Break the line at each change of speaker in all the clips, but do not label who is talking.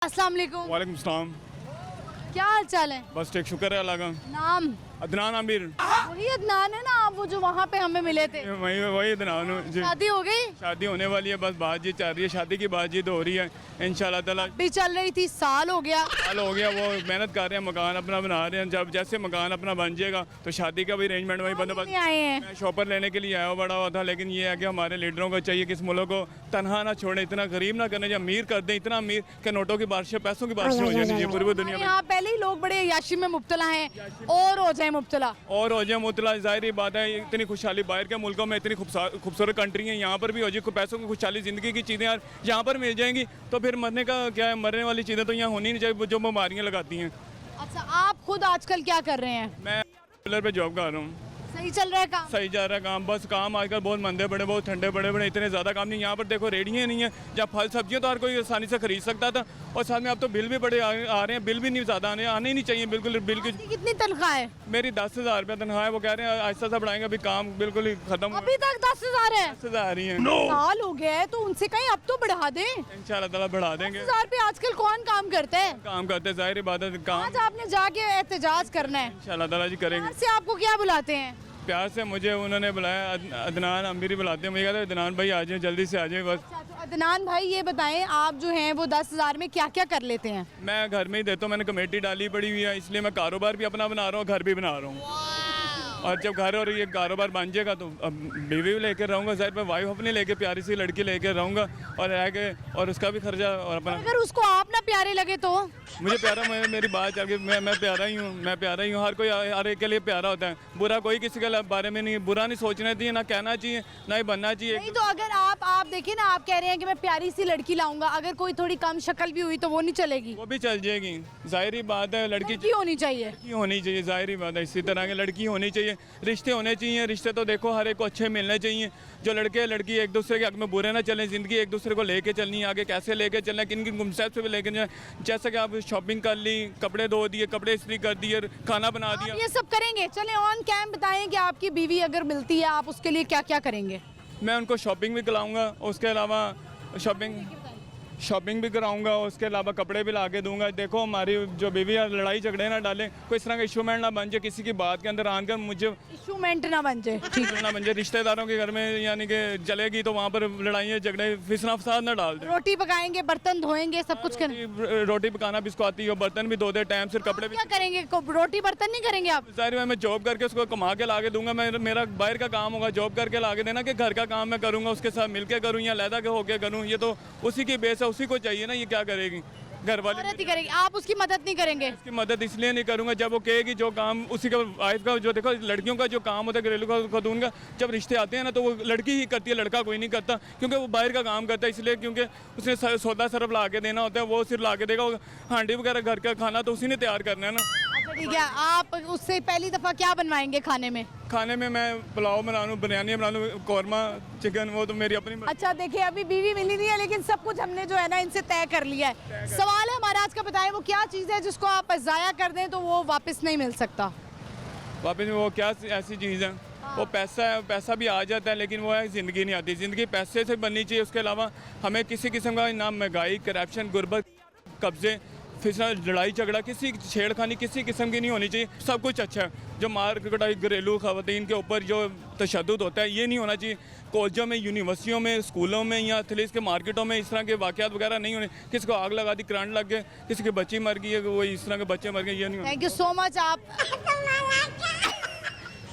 अस्सलाम वालेकुम।
वालेकुम सलाम।
क्या हाल चाल है?
बस ठीक, शुक्र है अल्लाह का।
नाम?
अदनान आमिर।
वही अदनान है ना आप, वो जो वहाँ पे हमें मिले थे?
वही अदनान हूँ जी।
शादी हो गई?
शादी होने वाली है, बस बातचीत चल रही है, शादी की बातचीत हो रही है इंशाल्लाह ताला।
भी चल रही थी, साल हो गया।
साल हो गया, वो मेहनत कर रहे हैं, मकान अपना बना रहे हैं। जब जैसे मकान अपना बन जाएगा तो शादी का भी अरेंजमेंट वही बंदोबस्त।
नहीं आए हैं?
मैं शॉपर लेने के लिए आया बड़ा हुआ था, लेकिन ये है कि हमारे लीडरों को चाहिए कि इस मुल्क को तनहा ना छोड़े, इतना गरीब ना करने, जब अमीर कर दें, इतना अमीर कि नोटों की बारिश, पैसों की बारिश हो जानी चाहिए पूरी दुनिया में।
यहाँ पहले ही लोग बड़े याशी में मुब्तला हैं और हो जाए मुब्तला।
और हो जाए मुतला, जाहिर बात है, इतनी खुशहाली बाहर के मुल्कों में, इतनी खूबसूरत कंट्री है, यहाँ पर भी हो जाए पैसों की खुशहाली, ज़िंदगी की चीज़ें यार यहाँ पर मिल जाएंगी तो फिर मरने का क्या है, मरने वाली चीज़ें तो यहाँ होनी नहीं चाहिए जो बीमारियाँ लगाती हैं।
अच्छा, आप खुद आजकल क्या कर रहे हैं?
मैं पिलर पे जॉब कर रहा हूँ।
सही चल रहा है काम?
सही जा रहा है काम, बस काम आजकल बहुत मंदे पड़े, बहुत ठंडे पड़े पड़े, इतने ज़्यादा काम नहीं। यहाँ पर देखो रेडियाँ नहीं है, जहाँ फल सब्जियाँ तो हर कोई आसानी से खरीद सकता था, और साथ में अब तो बिल भी बड़े आ रहे हैं, बिल भी नहीं ज़्यादा आने ही नहीं चाहिए बिल्कुल। बिल की
कितनी तनख्वाह है?
मेरी 10,000 रुपये तनख्वाह है, वो कह रहे हैं आहिस्ता सा बढ़ाएंगे, अभी काम बिल्कुल ही खत्म।
अभी तक 10,000 है?
10,000 आ रही है,
साल हो गया है तो उनसे कहीं अब तो बढ़ा दें।
इंशाल्लाह ताला बढ़ा देंगे।
10,000 पे आजकल कौन काम करता है?
काम करते, जाहिर बात है काम
आज आपने जाके एहतजाज करना है,
इंशाल्लाह ताला जी करेंगे।
प्यार से आपको क्या बुलाते हैं?
प्यार से मुझे उन्होंने बुलाया, अदनान अमीरी बुलाते हैं, मुझे कहते हैं अदनान भाई आ जाए, जल्दी से आ जाए बस।
अच्छा, तो अदनान भाई ये बताएं, आप जो हैं वो 10,000 में क्या क्या कर लेते हैं?
मैं घर में ही देता हूँ, मैंने कमेटी डाली पड़ी हुई है, इसलिए मैं कारोबार भी अपना बना रहा हूँ, घर भी बना रहा हूँ। और जब घर और ये कारोबार बन जाएगा तो अब बीवी भी लेकर रहूँगा, शायद मैं वाइफ अपनी लेके प्यारी सी लड़की लेकर रहूँगा, और रह के और उसका भी खर्चा और अपना।
अगर उसको आप ना प्यारे लगे तो?
मुझे प्यारा, मेरी बात चल गई, मैं प्यारा ही हूँ, मैं प्यारा ही हूँ। हर कोई हर एक के लिए प्यारा होता है, बुरा कोई किसी के बारे में नहीं, बुरा नहीं सोचना चाहिए, ना कहना चाहिए, ना ही बनना चाहिए।
नहीं तो अगर आप देखिए ना, आप कह रहे हैं कि मैं प्यारी सी लड़की लाऊंगा, अगर कोई थोड़ी कम शक्ल भी हुई तो वो नहीं चलेगी?
वो भी चल जाएगी, जाहिर बात है, लड़की
होनी चाहिए।
लड़की होनी चाहिए, जाहिर बात है, इसी तरह की लड़की होनी चाहिए। रिश्ते होने चाहिए, रिश्ते तो देखो हर एक को अच्छे मिलने चाहिए, जो लड़के लड़की एक दूसरे के हक में बुरे ना चलें, ज़िंदगी एक दूसरे को लेके चलनी है, आगे कैसे लेके चलना है, किन किन गुमसैब से भी लेके जाए। जैसा कि आप शॉपिंग कर ली, कपड़े धो दिए, कपड़े इस्त्री कर दिए, खाना बना दिया,
ये सब करेंगे। चले ऑन कैम बताएं कि आपकी बीवी अगर मिलती है, आप उसके लिए क्या क्या करेंगे?
मैं उनको शॉपिंग भी कराऊंगा, उसके अलावा शॉपिंग भी कराऊंगा, उसके अलावा कपड़े भी ला के दूंगा। देखो हमारी जो बीवी है, लड़ाई झगड़े ना डाले, कोई इस तरह का इशूमेंट ना बन जाए, किसी की बात के अंदर आकर मुझे
इशूमेंट ना बन जाए, ठीक
ना बन जाए, रिश्तेदारों के घर में यानी कि चलेगी तो वहाँ पर लड़ाइयाँ झगड़े फिसना फसाद ना डाल दे।
रोटी पकाएंगे, बर्तन धोएंगे, सब कुछ करेंगे।
रोटी पकाना भी इसको आती है, बर्तन भी धो दे टाइम से, कपड़े भी।
क्या करेंगे? रोटी बर्तन नहीं करेंगे आप?
सारी मैं जॉब करके उसको कमा के ला के दूंगा, मेरा बाहर का काम होगा, जॉब करके ला के देना, कि घर का काम मैं करूँगा उसके साथ मिलकर करूँ या अलहदा के होके करूँ, ये तो उसी की बेस है, उसी को चाहिए ना, ये क्या करेगी, घर वाले
ही करेगी, आप उसकी मदद नहीं करेंगे?
उसकी मदद इसलिए नहीं करूंगा, जब वो कहेगी जो काम उसी का वाइफ का, जो देखो लड़कियों का जो काम होता है घरेलू खतून का, जब रिश्ते आते हैं ना तो वो लड़की ही करती है, लड़का कोई नहीं करता, क्योंकि वो बाहर का काम करता है, इसलिए क्योंकि उसने सौदा सरफ ला के देना होता है, वो सिर्फ ला के देगा, हांडी वगैरह घर का खाना तो उसी ने तैयार करना है ना।
अच्छा ठीक है, आप उससे पहली दफ़ा क्या बनवाएंगे खाने में?
खाने में मैं पुलाव बना लूँ, बिरयानी बना लूँ, कौरमा चिकन, वो तो मेरी अपनी।
अच्छा देखिए, अभी बीवी मिली नहीं है, लेकिन सब कुछ हमने जो है ना इनसे तय कर लिया है। सवाल है हमारा आज का, बताएं वो क्या चीज़ है जिसको आप ज़ाया कर दें तो वो वापस नहीं मिल सकता?
वापस वो क्या ऐसी चीज़ है? वो पैसा है, पैसा भी आ जाता है, लेकिन वो है ज़िंदगी नहीं आती। ज़िंदगी पैसे से बननी चाहिए, उसके अलावा हमें किसी किस्म का ना महंगाई, करप्शन, गुर्बत, कब्जे, फिसला, लड़ाई झगड़ा, किसी छेड़खानी किसी किस्म की नहीं होनी चाहिए। सब कुछ अच्छा है, जो मार कटाई घरेलू खवातीन के ऊपर जो तशद्दुद होता है, ये नहीं होना चाहिए। कॉलेजों में, यूनिवर्सिटियों में, स्कूलों में या एथलीट्स के मार्केटों में इस तरह के वाक़यात वगैरह नहीं होने। किसी को आग लगा दी, करंट लग गए, किसी की बच्ची मर गई है, वो इस तरह के बच्चे मर गए, ये नहीं।
Thank you so much. आप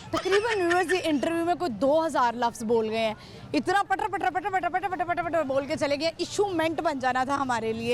तकरीबन यूनिवर्सिटी इंटरव्यू में कोई 2000 लफ्ज़ बोल गए हैं, इतना पटर पटर पटर पटर पटर पटर पटर बोल के चले गए, इशूमेंट बन जाना था हमारे लिए।